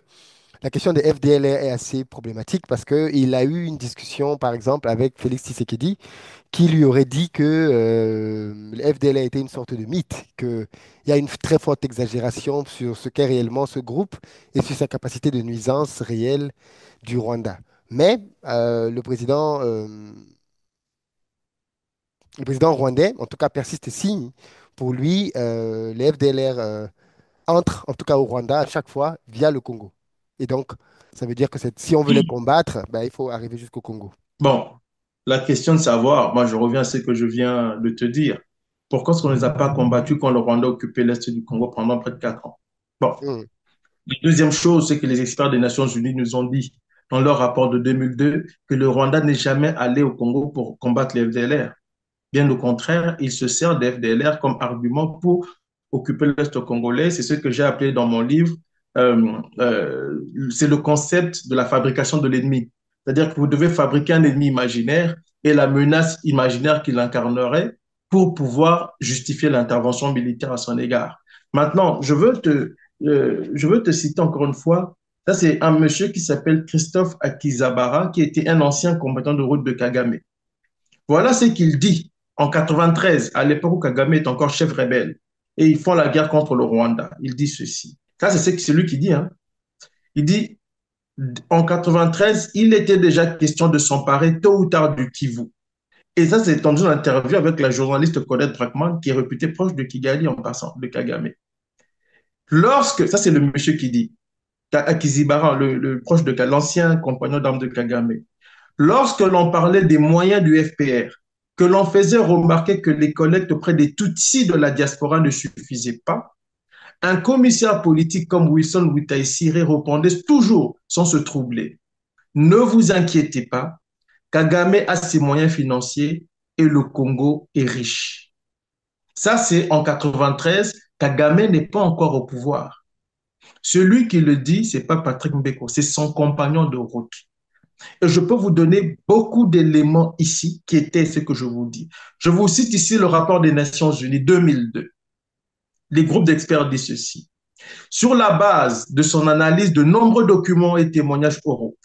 la question des FDLR est assez problématique parce qu'il a eu une discussion, par exemple, avec Félix Tshisekedi, qui lui aurait dit que le FDLR était une sorte de mythe, qu'il y a une très forte exagération sur ce qu'est réellement ce groupe et sur sa capacité de nuisance réelle du Rwanda. Mais le président rwandais, en tout cas, persiste et signe. Pour lui, les FDLR entrent, en tout cas au Rwanda, à chaque fois via le Congo. Et donc, ça veut dire que si on veut les combattre, ben, il faut arriver jusqu'au Congo. Bon, la question de savoir, moi je reviens à ce que je viens de te dire. Pourquoi est-ce qu'on ne les a pas combattus quand le Rwanda occupait l'Est du Congo pendant près de 4 ans? Bon, Hmm. la deuxième chose, c'est que les experts des Nations Unies nous ont dit dans leur rapport de 2002 que le Rwanda n'est jamais allé au Congo pour combattre les FDLR. Bien au contraire, il se sert des FDLR comme argument pour occuper l'Est congolais. C'est ce que j'ai appelé dans mon livre, c'est le concept de la fabrication de l'ennemi. C'est-à-dire que vous devez fabriquer un ennemi imaginaire et la menace imaginaire qu'il incarnerait pour pouvoir justifier l'intervention militaire à son égard. Maintenant, je veux te citer encore une fois, ça c'est un monsieur qui s'appelle Christophe Akizabara, qui était un ancien combattant de route de Kagame. Voilà ce qu'il dit en 93, à l'époque où Kagame est encore chef rebelle, et ils font la guerre contre le Rwanda. Il dit ceci. Ça, c'est lui qui dit. Hein. Il dit, en 93, il était déjà question de s'emparer tôt ou tard du Kivu. Et ça, c'est dans une interview avec la journaliste Colette Brackman, qui est réputée proche de Kigali en passant, de Kagame. Ça c'est le monsieur qui dit, Akizibara, le proche de l'ancien compagnon d'armes de Kagame. Lorsque l'on parlait des moyens du FPR, que l'on faisait remarquer que les collectes auprès des Tutsis de la diaspora ne suffisaient pas, un commissaire politique comme Wilson Witaïsiré répondait toujours sans se troubler. Ne vous inquiétez pas, Kagame a ses moyens financiers et le Congo est riche. Ça, c'est en 93. Kagame n'est pas encore au pouvoir. Celui qui le dit, c'est pas Patrick Mbeko, c'est son compagnon de route. Et je peux vous donner beaucoup d'éléments ici qui étaient ce que je vous dis. Je vous cite ici le rapport des Nations Unies 2002. Les groupes d'experts disent ceci. Sur la base de son analyse de nombreux documents et témoignages oraux,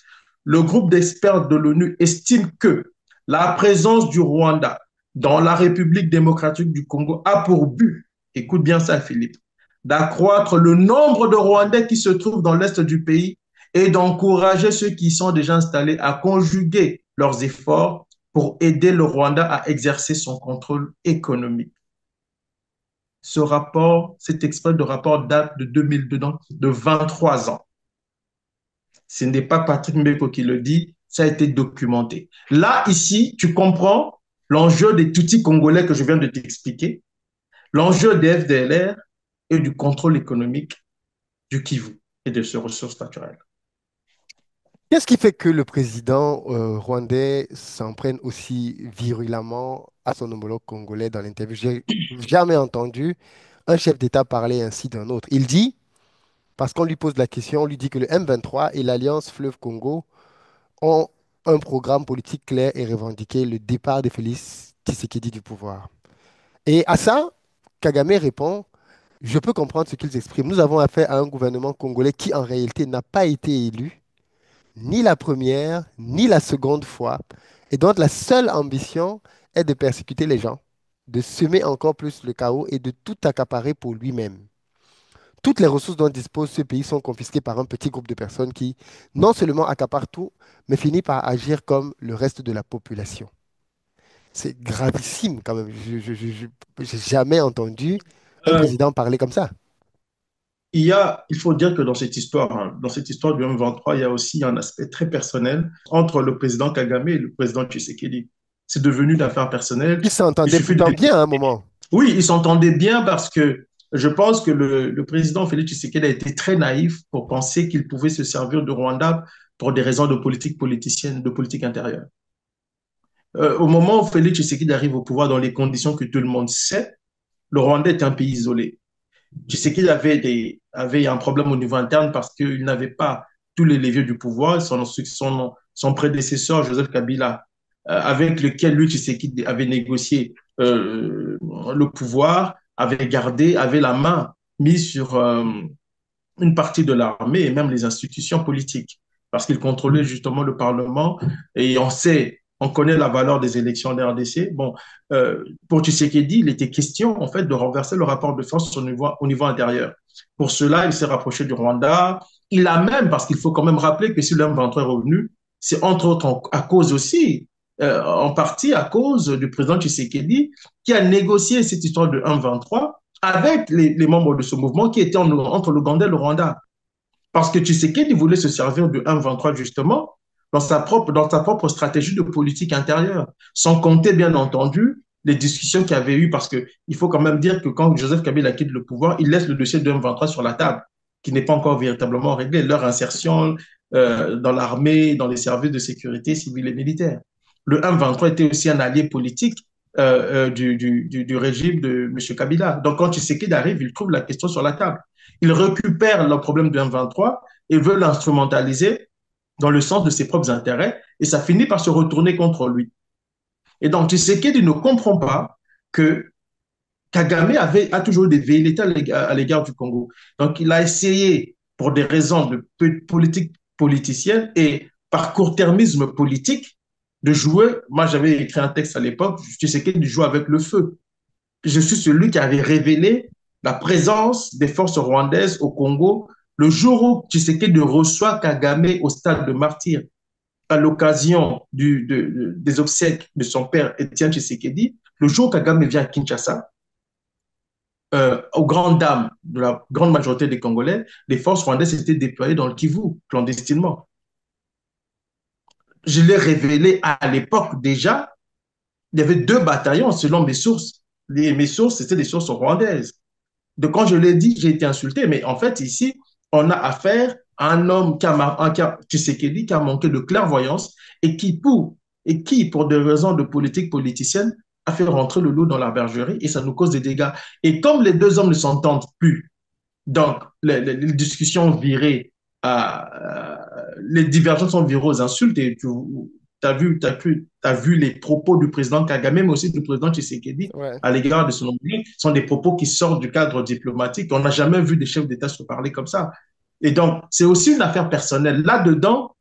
le groupe d'experts de l'ONU estime que la présence du Rwanda dans la République démocratique du Congo a pour but, écoute bien ça Philippe, d'accroître le nombre de Rwandais qui se trouvent dans l'est du pays et d'encourager ceux qui sont déjà installés à conjuguer leurs efforts pour aider le Rwanda à exercer son contrôle économique. Ce rapport, cet extrait de rapport date de 2002, donc de 23 ans. Ce n'est pas Patrick Mbeko qui le dit, ça a été documenté. Là, ici, tu comprends l'enjeu des Tutsis congolais que je viens de t'expliquer, l'enjeu des FDLR et du contrôle économique du Kivu et de ses ressources naturelles. Qu'est-ce qui fait que le président rwandais s'en prenne aussi virulemment à son homologue congolais dans l'interview? J'ai jamais entendu un chef d'État parler ainsi d'un autre. Il dit, parce qu'on lui pose la question, on lui dit que le M23 et l'Alliance Fleuve Congo ont un programme politique clair et revendiqué le départ de Félix Tshisekedi du pouvoir. Et à ça, Kagame répond, je peux comprendre ce qu'ils expriment. Nous avons affaire à un gouvernement congolais qui en réalité n'a pas été élu ni la première, ni la seconde fois, et dont la seule ambition est de persécuter les gens, de semer encore plus le chaos et de tout accaparer pour lui-même. Toutes les ressources dont dispose ce pays sont confisquées par un petit groupe de personnes qui non seulement accaparent tout, mais finit par agir comme le reste de la population. C'est gravissime quand même. Je n'ai jamais entendu un Euh, président parler comme ça. il faut dire que dans cette histoire du M23, il y a aussi un aspect très personnel entre le président Kagame et le président Tshisekedi. C'est devenu une affaire personnelle. Ils Il s'entendaient suffit de... pourtant bien à un moment. Oui, ils s'entendaient bien parce que je pense que le président Félix Tshisekedi a été très naïf pour penser qu'il pouvait se servir du Rwanda pour des raisons de politique politicienne, de politique intérieure. Au moment où Félix Tshisekedi arrive au pouvoir dans les conditions que tout le monde sait, le Rwanda est un pays isolé. Tshisekedi avait un problème au niveau interne parce qu'il n'avait pas tous les leviers du pouvoir. Son prédécesseur, Joseph Kabila, avec lequel lui, Tshisekedi avait négocié le pouvoir, avait la main mise sur une partie de l'armée et même les institutions politiques, parce qu'il contrôlait justement le Parlement et on connaît la valeur des élections de RDC. Bon, pour Tshisekedi, il était question en fait de renverser le rapport de force au niveau intérieur. Pour cela, il s'est rapproché du Rwanda. Il a même, parce qu'il faut quand même rappeler que si le M23 est revenu, c'est entre autres à cause aussi, en partie à cause du président Tshisekedi, qui a négocié cette histoire de M23 avec les membres de ce mouvement qui étaient entre l'Ouganda et le Rwanda. Parce que Tshisekedi voulait se servir du M23 justement dans sa propre stratégie de politique intérieure, sans compter bien entendu les discussions qu'il y avait eu, parce qu'il faut quand même dire que quand Joseph Kabila quitte le pouvoir, il laisse le dossier de M23 sur la table, qui n'est pas encore véritablement réglé, leur insertion dans l'armée, dans les services de sécurité civile et militaire. Le M23 était aussi un allié politique du régime de M. Kabila. Donc, quand Tshisekedi arrive, il trouve la question sur la table. Il récupère le problème du M23 et veut l'instrumentaliser dans le sens de ses propres intérêts et ça finit par se retourner contre lui. Et donc, Tshisekedi ne comprend pas que Kagame a toujours des velléités à l'égard du Congo. Donc, il a essayé, pour des raisons de politique politicienne et par court-termisme politique, de jouer. Moi, j'avais écrit un texte à l'époque, tu sais qu'il joue avec le feu. Je suis celui qui avait révélé la présence des forces rwandaises au Congo le jour où Tshisekedi reçoit Kagame au stade de Martyr à l'occasion des obsèques de son père Étienne Tshisekedi. Le jour où Kagame vient à Kinshasa, aux grandes dames de la grande majorité des Congolais, les forces rwandaises étaient déployées dans le Kivu clandestinement. Je l'ai révélé à l'époque déjà. Il y avait deux bataillons selon mes sources. Mes sources, c'était des sources rwandaises. Donc, quand je l'ai dit, j'ai été insulté. Mais en fait, ici, on a affaire à un homme Tshisekedi, qui a manqué de clairvoyance et qui, pour des raisons de politique politicienne, a fait rentrer le loup dans la bergerie et ça nous cause des dégâts. Et comme les deux hommes ne s'entendent plus, donc les discussions virées les divergences sont virées aux insultes et tu as vu les propos du président Kagame, mais aussi du président Tshisekedi Ouais. à l'égard de son homologue, sont des propos qui sortent du cadre diplomatique. On n'a jamais vu des chefs d'État se parler comme ça. Et donc, c'est aussi une affaire personnelle. Là-dedans,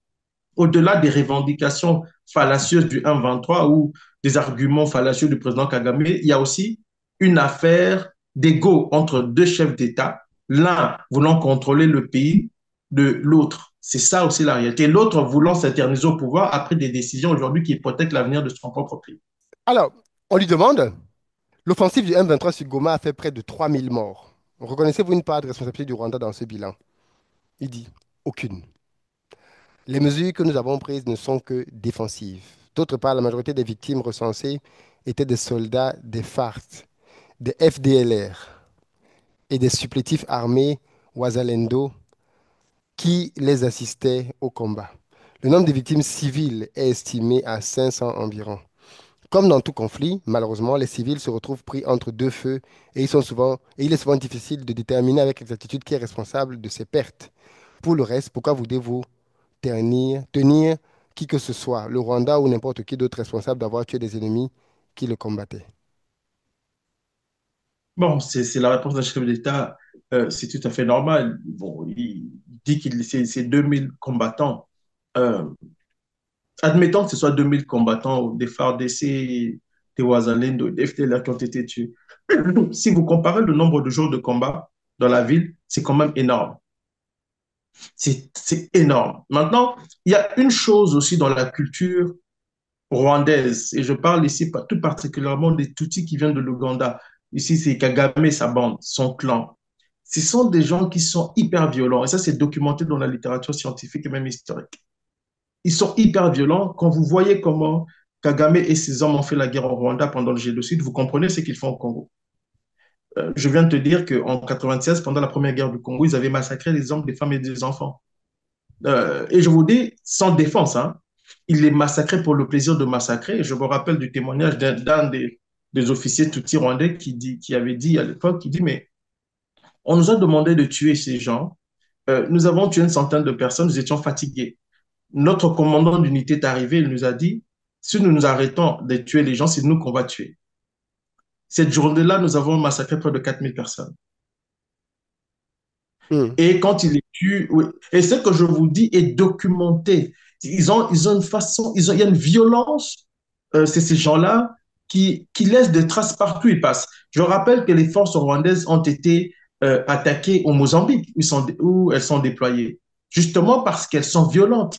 au-delà des revendications fallacieuses du 1-23 ou des arguments fallacieux du président Kagame, il y a aussi une affaire d'ego entre deux chefs d'État l'un voulant contrôler le pays de l'autre. C'est ça aussi la réalité. L'autre voulant s'éterniser au pouvoir après des décisions aujourd'hui qui hypothèquent l'avenir de son propre pays. Alors, on lui demande, l'offensive du M23 sur Goma a fait près de 3000 morts. Reconnaissez-vous une part de responsabilité du Rwanda dans ce bilan? Il dit, aucune. Les mesures que nous avons prises ne sont que défensives. D'autre part, la majorité des victimes recensées étaient des soldats des FARC, des FDLR et des supplétifs armés Ouazalendo qui les assistaient au combat. Le nombre de victimes civiles est estimé à 500 environ. Comme dans tout conflit, malheureusement, les civils se retrouvent pris entre deux feux et il est souvent difficile de déterminer avec exactitude qui est responsable de ces pertes. Pour le reste, pourquoi voulez-vous tenir qui que ce soit, le Rwanda ou n'importe qui d'autre responsable d'avoir tué des ennemis qui le combattaient? Bon, c'est la réponse d'un chef d'État, c'est tout à fait normal. Bon, il dit qu'il c'est 2000 combattants. Euh, Admettons que ce soit 2000 combattants des FARDC, des Ouazalendo, des FDLR qui ont été tués. Si vous comparez le nombre de jours de combat dans la ville, c'est quand même énorme. C'est énorme. Maintenant, il y a une chose aussi dans la culture rwandaise, et je parle ici tout particulièrement des Tutsis qui viennent de l'Ouganda. Ici, c'est Kagame et sa bande, son clan. Ce sont des gens qui sont hyper violents, et ça, c'est documenté dans la littérature scientifique et même historique. Ils sont hyper violents. Quand vous voyez comment Kagame et ses hommes ont fait la guerre au Rwanda pendant le génocide, vous comprenez ce qu'ils font au Congo. Je viens de te dire qu'en 96, pendant la première guerre du Congo, ils avaient massacré les hommes, des femmes et des enfants. Et je vous dis, sans défense, hein, il les massacrait pour le plaisir de massacrer. Et je me rappelle du témoignage d'un des officiers tutsis rwandais qui avait dit à l'époque, qui dit, mais on nous a demandé de tuer ces gens. Nous avons tué une centaine de personnes, nous étions fatigués. Notre commandant d'unité est arrivé, il nous a dit, si nous nous arrêtons de tuer les gens, c'est nous qu'on va tuer. Cette journée-là, nous avons massacré près de 4000 personnes. Hmm. Et quand il est tué, oui. Et ce que je vous dis est documenté. Ils ont une façon, il y a une violence, c'est ces gens-là qui laissent des traces partout où ils passent. Je rappelle que les forces rwandaises ont été attaquées au Mozambique, où elles sont déployées, justement parce qu'elles sont violentes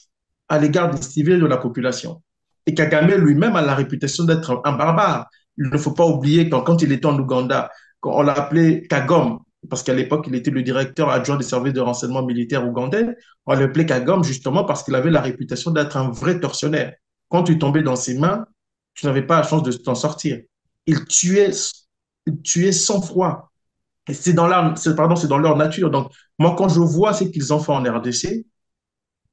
à l'égard des civils de la population. Et Kagame lui-même a la réputation d'être un barbare. Il ne faut pas oublier quand il était en Ouganda, quand on l'appelait Kagome, parce qu'à l'époque, il était le directeur adjoint des services de renseignement militaire ougandais. On l'appelait Kagame justement parce qu'il avait la réputation d'être un vrai tortionnaire. Quand tu tombais dans ses mains, tu n'avais pas la chance de t'en sortir. Il tuait, il tuait sans froid. Et c'est dans leur nature. Donc, moi, quand je vois ce qu'ils ont fait en RDC,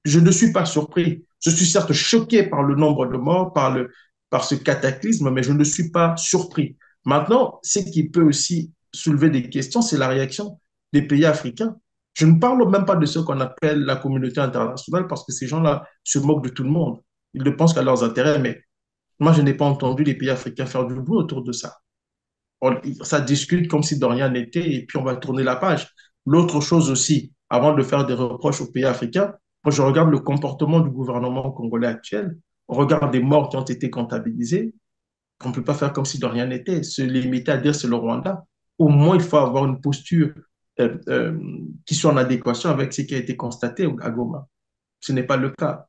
je ne suis pas surpris. Je suis certes choqué par le nombre de morts, par ce cataclysme, mais je ne suis pas surpris. Maintenant, ce qui peut aussi soulever des questions, c'est la réaction des pays africains. Je ne parle même pas de ce qu'on appelle la communauté internationale parce que ces gens-là se moquent de tout le monde. Ils ne pensent qu'à leurs intérêts, mais moi, je n'ai pas entendu les pays africains faire du bruit autour de ça. Ça discute comme si de rien n'était et puis on va tourner la page. L'autre chose aussi, avant de faire des reproches aux pays africains, quand je regarde le comportement du gouvernement congolais actuel, on regarde des morts qui ont été comptabilisés, on ne peut pas faire comme si de rien n'était, se limiter à dire c'est le Rwanda. Au moins, il faut avoir une posture euh, euh, qui soit en adéquation avec ce qui a été constaté à Goma. Ce n'est pas le cas.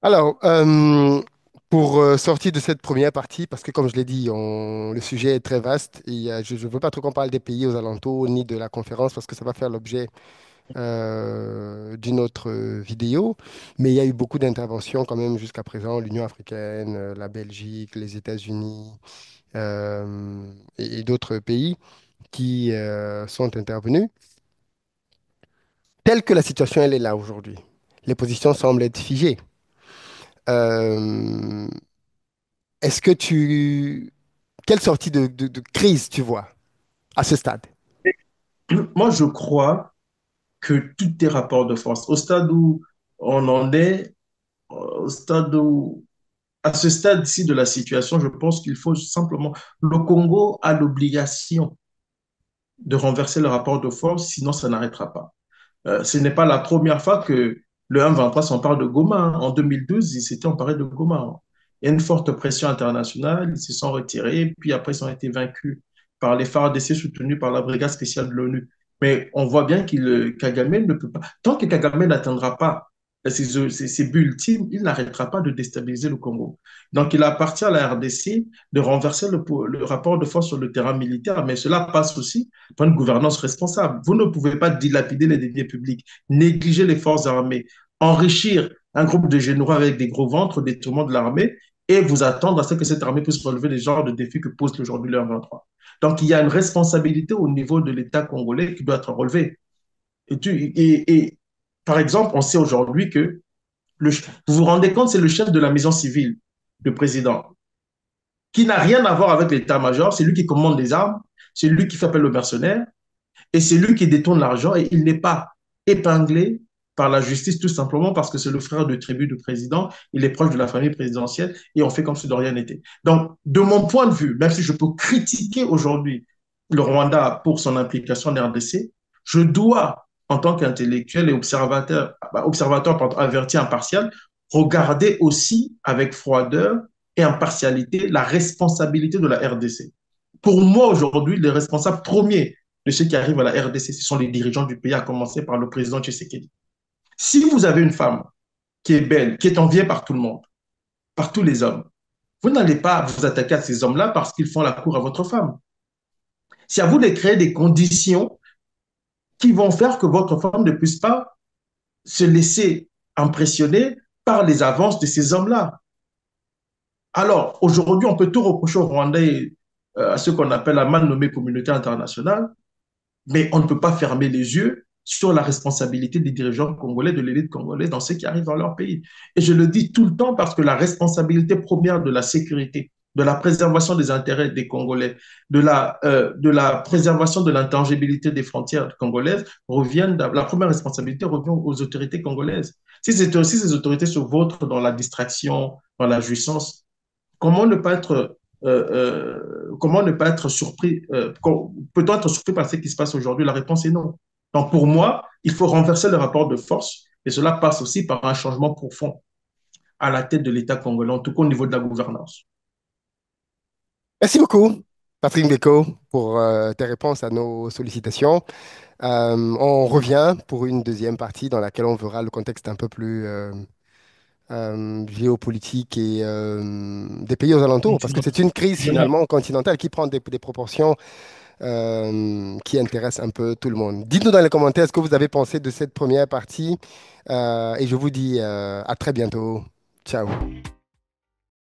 Alors, pour sortir de cette première partie, parce que comme je l'ai dit, le sujet est très vaste, et je ne veux pas trop qu'on parle des pays aux alentours ni de la conférence, parce que ça va faire l'objet d'une autre vidéo, mais il y a eu beaucoup d'interventions quand même jusqu'à présent, l'Union africaine, la Belgique, les États-Unis et d'autres pays qui sont intervenus. Telle que la situation elle est là aujourd'hui, les positions semblent être figées. Euh, Est-ce que tu... Quelle sortie de crise tu vois à ce stade? Moi, je crois que tout est rapport de force. Au stade où on en est, au stade où à ce stade-ci de la situation, je pense qu'il faut simplement. Le Congo a l'obligation de renverser le rapport de force, sinon ça n'arrêtera pas. Ce n'est pas la première fois que le M23 s'empare de Goma, hein. En 2012, ils s'étaient emparés de Goma, hein. Il y a une forte pression internationale, ils se sont retirés, puis après ils ont été vaincus par les FARDC soutenus par la brigade spéciale de l'ONU. Mais on voit bien Kagame ne peut pas. Tant que Kagame n'atteindra pas ses buts ultimes, il n'arrêtera pas de déstabiliser le Congo. Donc, il appartient à la RDC de renverser le rapport de force sur le terrain militaire, mais cela passe aussi par une gouvernance responsable. Vous ne pouvez pas dilapider les deniers publics, négliger les forces armées, enrichir un groupe de généraux avec des gros ventres au détriment de l'armée et vous attendre à ce que cette armée puisse relever les genres de défis que pose aujourd'hui le 23. Donc, il y a une responsabilité au niveau de l'État congolais qui doit être relevée. Et par exemple, on sait aujourd'hui que vous vous rendez compte, c'est le chef de la maison civile, le président, qui n'a rien à voir avec l'état-major. C'est lui qui commande les armes, c'est lui qui fait appel aux mercenaires et c'est lui qui détourne l'argent et il n'est pas épinglé par la justice tout simplement parce que c'est le frère de tribu du président, il est proche de la famille présidentielle et on fait comme si de rien n'était. Donc, de mon point de vue, même si je peux critiquer aujourd'hui le Rwanda pour son implication en RDC, je dois, en tant qu'intellectuel et observateur pardon, averti impartial, regarder aussi avec froideur et impartialité la responsabilité de la RDC. Pour moi, aujourd'hui, les responsables premiers de ceux qui arrivent à la RDC, ce sont les dirigeants du pays, à commencer par le président Tshisekedi. Si vous avez une femme qui est belle, qui est enviée par tout le monde, par tous les hommes, vous n'allez pas vous attaquer à ces hommes-là parce qu'ils font la cour à votre femme. C'est à vous de créer des conditions qui vont faire que votre femme ne puisse pas se laisser impressionner par les avances de ces hommes-là. Alors, aujourd'hui, on peut tout reprocher au Rwandais, à ce qu'on appelle la mal nommée communauté internationale, mais on ne peut pas fermer les yeux sur la responsabilité des dirigeants congolais, de l'élite congolaise dans ce qui arrive dans leur pays. Et je le dis tout le temps parce que la responsabilité première de la sécurité, de la préservation des intérêts des Congolais, de la préservation de l'intangibilité des frontières congolaises, la première responsabilité revient aux autorités congolaises. Si ces autorités se vautrent dans la distraction, dans la jouissance, comment ne pas être surpris, peut-on être surpris par ce qui se passe aujourd'hui? La réponse est non. Donc pour moi, il faut renverser le rapport de force et cela passe aussi par un changement profond à la tête de l'État congolais, en tout cas au niveau de la gouvernance. Merci beaucoup, Patrick Mbeko, pour tes réponses à nos sollicitations. On revient pour une deuxième partie dans laquelle on verra le contexte un peu plus géopolitique et des pays aux alentours, parce que c'est une crise Régional. finalement continentale qui prend des proportions qui intéressent un peu tout le monde. Dites-nous dans les commentaires ce que vous avez pensé de cette première partie et je vous dis à très bientôt. Ciao.